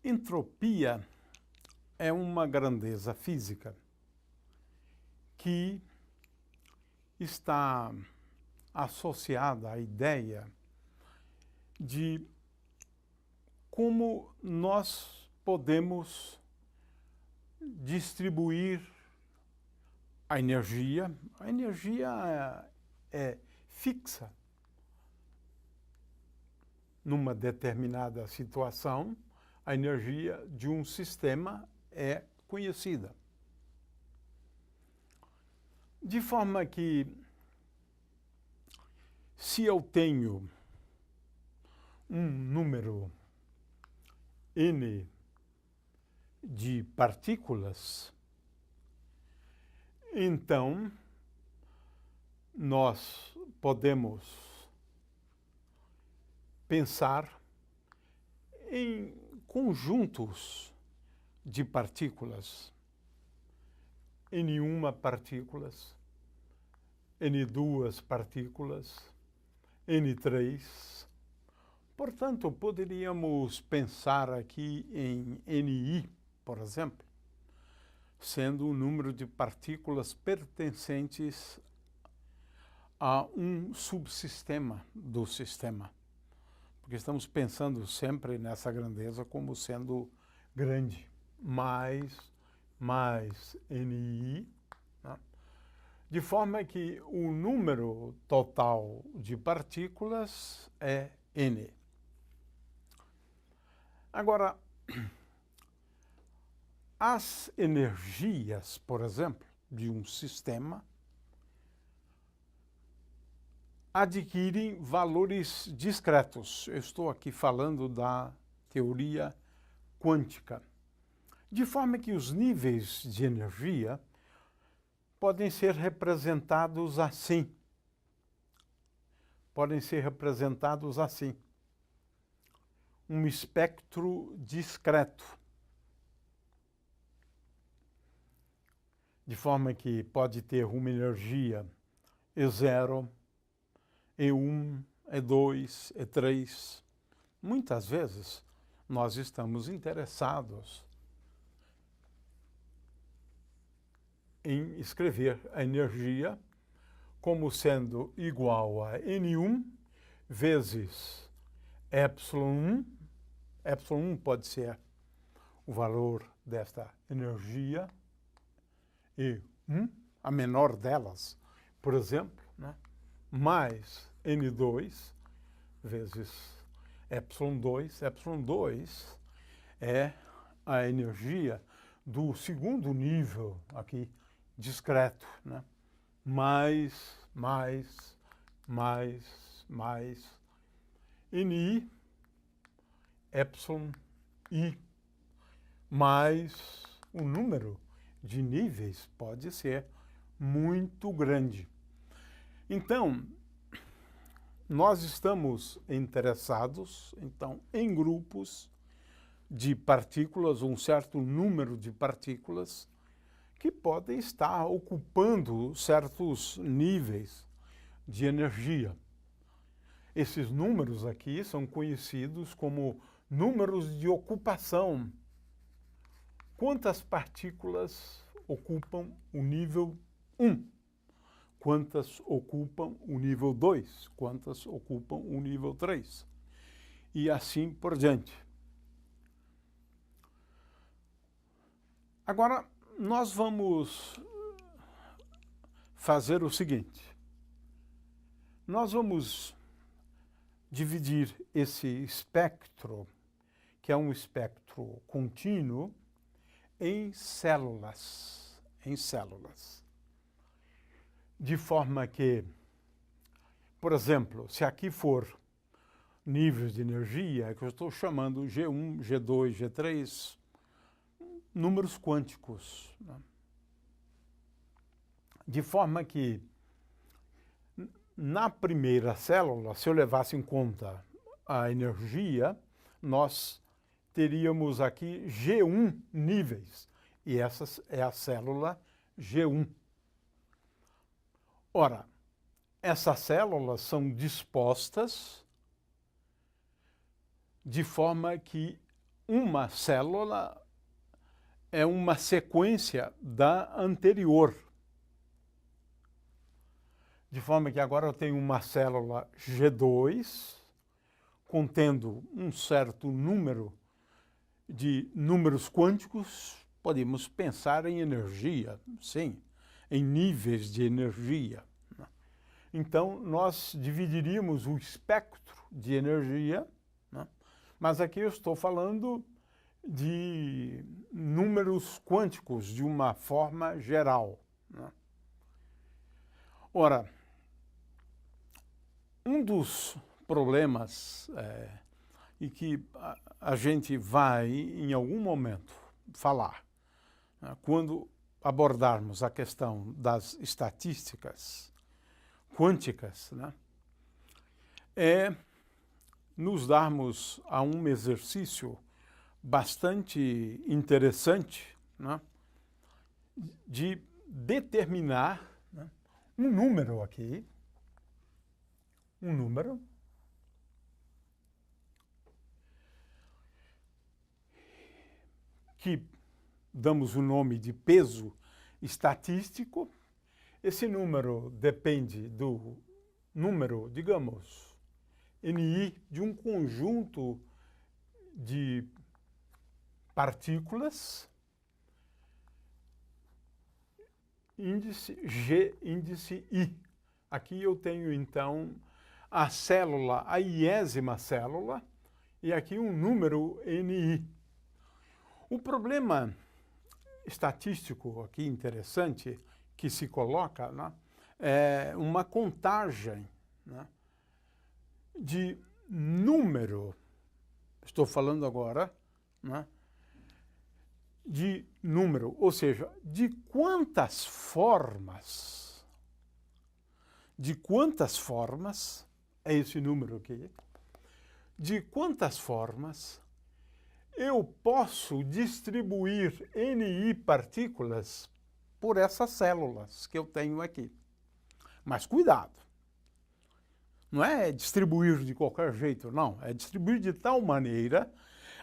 Entropia é uma grandeza física que está associada à ideia de como nós podemos distribuir a energia. A energia é fixa numa determinada situação. A energia de um sistema é conhecida. De forma que, se eu tenho um número n de partículas, então nós podemos pensar em conjuntos de partículas, N1 partículas, N2 partículas, N3. Portanto, poderíamos pensar aqui em Ni, por exemplo, sendo o número de partículas pertencentes a um subsistema do sistema. Porque estamos pensando sempre nessa grandeza como sendo grande, mais Ni, né? De forma que o número total de partículas é N. Agora, as energias, por exemplo, de um sistema adquirem valores discretos. Eu estou aqui falando da teoria quântica. De forma que os níveis de energia podem ser representados assim. Podem ser representados assim. Um espectro discreto. De forma que pode ter uma energia E0, E1, E2, E3. Muitas vezes nós estamos interessados em escrever a energia como sendo igual a N1 vezes ε1. ε1 pode ser o valor desta energia, E1, a menor delas, por exemplo, né? Mais N2 vezes ε2. ε2 é a energia do segundo nível aqui, discreto, né? Mais, Ni, εi, mais o número de níveis pode ser muito grande. Então, nós estamos interessados, então, em grupos de partículas, um certo número de partículas, que podem estar ocupando certos níveis de energia. Esses números aqui são conhecidos como números de ocupação. Quantas partículas ocupam o nível 1? Quantas ocupam o nível 2? Quantas ocupam o nível 3? E assim por diante. Agora, nós vamos fazer o seguinte. Nós vamos dividir esse espectro, que é um espectro contínuo, em células. De forma que, por exemplo, se aqui for níveis de energia, que eu estou chamando G1, G2, G3, números quânticos, né? De forma que, na primeira célula, se eu levasse em conta a energia, nós teríamos aqui G1 níveis, e essa é a célula G1. Ora, essas células são dispostas de forma que uma célula é uma sequência da anterior. De forma que agora eu tenho uma célula G2, contendo um certo número de números quânticos. Podemos pensar em energia, sim, em níveis de energia. Então, nós dividiríamos o espectro de energia, né? Mas aqui eu estou falando de números quânticos de uma forma geral, né? Ora, um dos problemas e que a gente vai, em algum momento, falar, né, quando abordarmos a questão das estatísticas quânticas, né, é nos darmos a um exercício bastante interessante, né, de determinar, né, um número aqui, um número que damos o nome de peso estatístico. Esse número depende do número, digamos, NI de um conjunto de partículas, índice G, índice I. Aqui eu tenho, então, a célula, a iésima célula, e aqui um número NI. O problema estatístico aqui interessante que se coloca, né, é uma contagem, né, de número, estou falando agora, né, de número, ou seja, de quantas formas é esse número aqui, de quantas formas eu posso distribuir NI partículas por essas células que eu tenho aqui. Mas cuidado, não é distribuir de qualquer jeito, não. É distribuir de tal maneira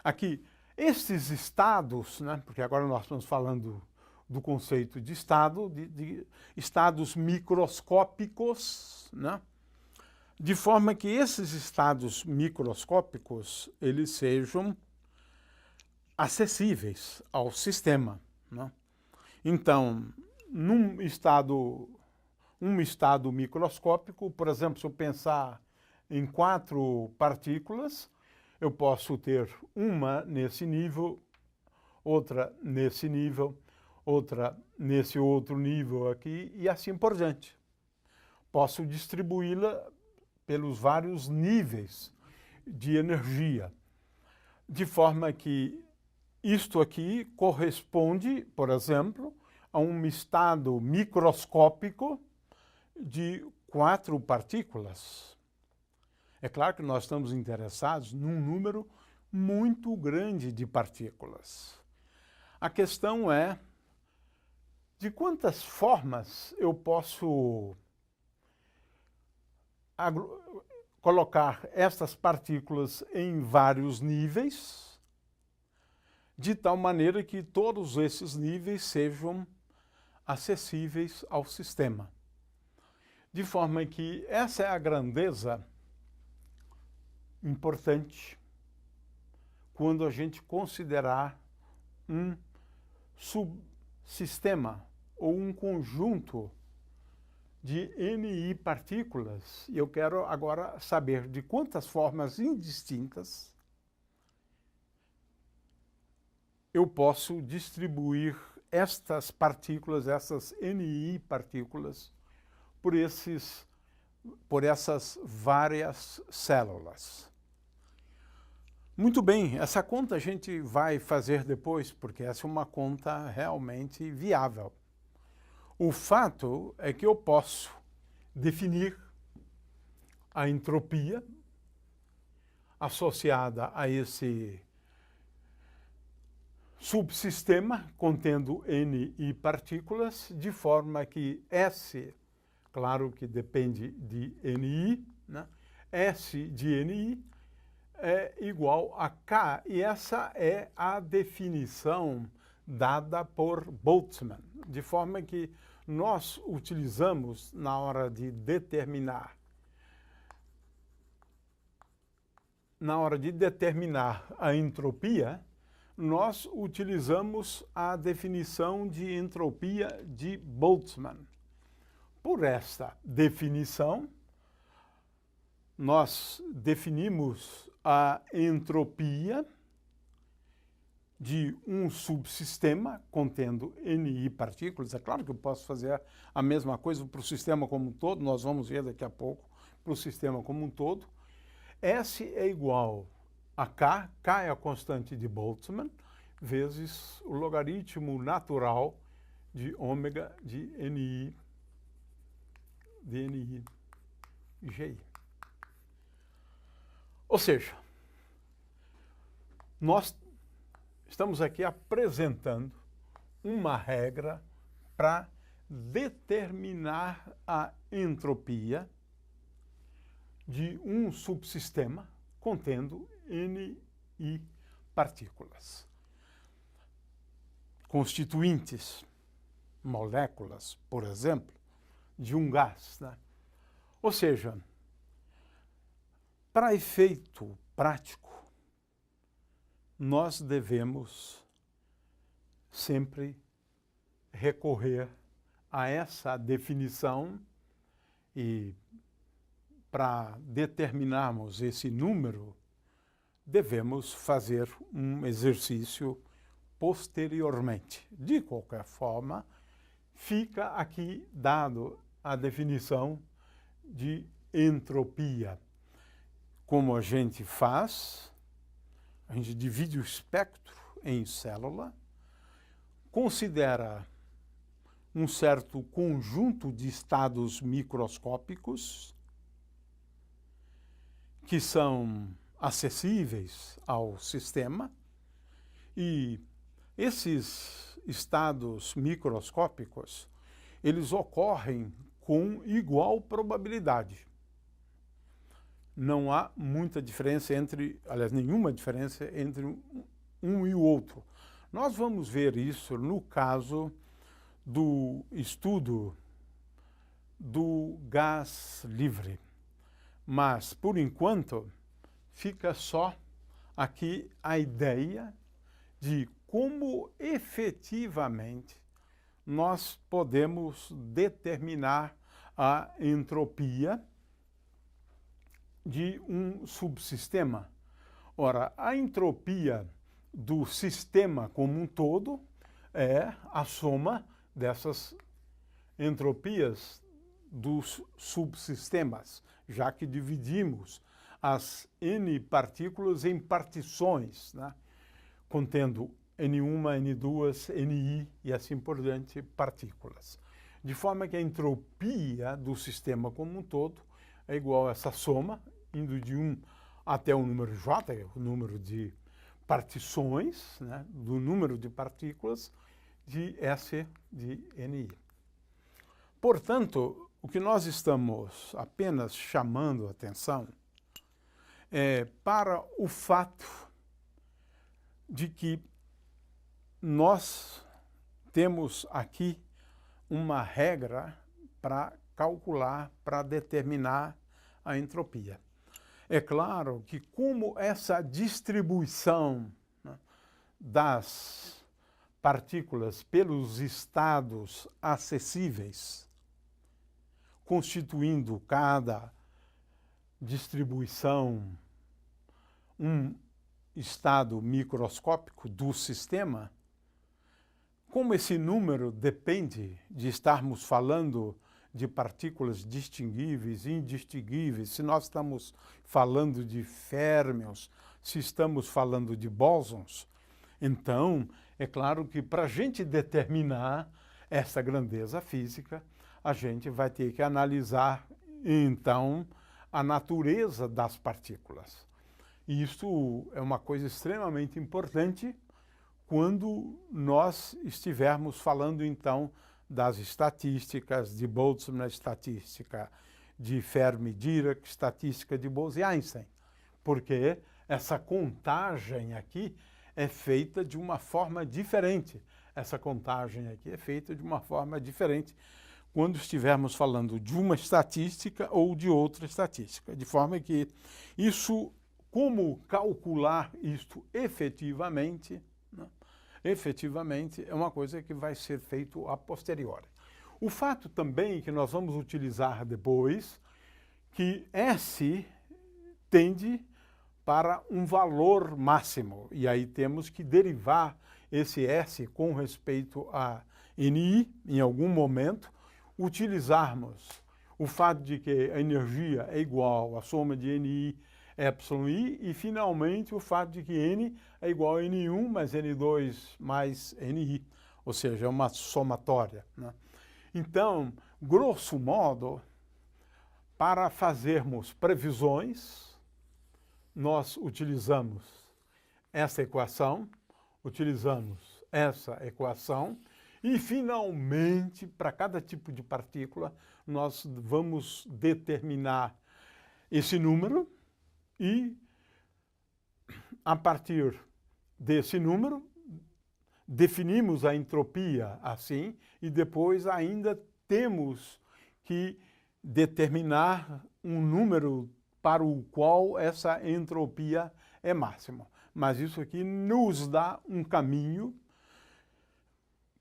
a que esses estados, né, porque agora nós estamos falando do conceito de estado, de estados microscópicos, né, de forma que esses estados microscópicos eles sejam acessíveis ao sistema, né? Então, um estado microscópico, por exemplo, se eu pensar em 4 partículas, eu posso ter uma nesse nível, outra nesse nível, outra nesse outro nível aqui e assim por diante. Posso distribuí-la pelos vários níveis de energia, de forma que isto aqui corresponde, por exemplo, a um estado microscópico de 4 partículas. É claro que nós estamos interessados num número muito grande de partículas. A questão é de quantas formas eu posso colocar estas partículas em vários níveis, de tal maneira que todos esses níveis sejam acessíveis ao sistema. De forma que essa é a grandeza importante quando a gente considerar um subsistema ou um conjunto de NI partículas. E eu quero agora saber de quantas formas indistintas eu posso distribuir estas partículas, essas NI partículas, por essas várias células. Muito bem, essa conta a gente vai fazer depois, porque essa é uma conta realmente viável. O fato é que eu posso definir a entropia associada a esse subsistema contendo NI partículas, de forma que S, claro que depende de NI, né? S de NI é igual a K, e essa é a definição dada por Boltzmann, de forma que nós utilizamos na hora de determinar a entropia, nós utilizamos a definição de entropia de Boltzmann. Por esta definição, nós definimos a entropia de um subsistema contendo Ni partículas. É claro que eu posso fazer a mesma coisa para o sistema como um todo, nós vamos ver daqui a pouco para o sistema como um todo. S é igual a K, K é a constante de Boltzmann, vezes o logaritmo natural de ômega de Ni GI. Ou seja, nós estamos aqui apresentando uma regra para determinar a entropia de um subsistema contendo Ni partículas. Constituintes, moléculas, por exemplo, de um gás, né? Ou seja, para efeito prático, nós devemos sempre recorrer a essa definição e para determinarmos esse número, devemos fazer um exercício posteriormente. De qualquer forma, fica aqui dado a definição de entropia. Como a gente faz? A gente divide o espectro em célula, considera um certo conjunto de estados microscópicos que são acessíveis ao sistema, e esses estados microscópicos, eles ocorrem com igual probabilidade. Não há muita diferença nenhuma diferença entre um e o outro. Nós vamos ver isso no caso do estudo do gás livre. Mas, por enquanto, fica só aqui a ideia de como efetivamente nós podemos determinar a entropia de um subsistema. Ora, a entropia do sistema como um todo é a soma dessas entropias dos subsistemas, já que dividimos as N partículas em partições, né? Contendo N1, N2, Ni e assim por diante partículas. De forma que a entropia do sistema como um todo é igual a essa soma, indo de 1 até o número J, é o número de partições, né, do número de partículas, de S de Ni. Portanto, o que nós estamos apenas chamando a atenção é para o fato de que nós temos aqui uma regra para calcular, para determinar a entropia. É claro que como essa distribuição, né, das partículas pelos estados acessíveis, constituindo cada distribuição um estado microscópico do sistema, como esse número depende de estarmos falando de partículas distinguíveis, indistinguíveis, se nós estamos falando de férmions, se estamos falando de bósons, então é claro que para a gente determinar essa grandeza física, a gente vai ter que analisar então a natureza das partículas. E isso é uma coisa extremamente importante quando nós estivermos falando então das estatísticas de Boltzmann, estatística de Fermi-Dirac, estatística de Bose e Einstein, porque essa contagem aqui é feita de uma forma diferente. Essa contagem aqui é feita de uma forma diferente quando estivermos falando de uma estatística ou de outra estatística. De forma que isso, como calcular isto efetivamente, né? Efetivamente é uma coisa que vai ser feito a posteriori. O fato também que nós vamos utilizar depois, que S tende para um valor máximo, e aí temos que derivar esse S com respeito a NI em algum momento, utilizarmos o fato de que a energia é igual à soma de NI εi e, finalmente, o fato de que N é igual a N1 mais N2 mais NI, ou seja, é uma somatória, né? Então, grosso modo, para fazermos previsões, nós utilizamos essa equação, e, finalmente, para cada tipo de partícula, nós vamos determinar esse número e, a partir desse número, definimos a entropia assim e depois ainda temos que determinar um número para o qual essa entropia é máxima. Mas isso aqui nos dá um caminho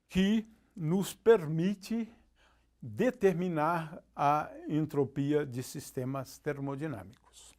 que nos permite determinar a entropia de sistemas termodinâmicos.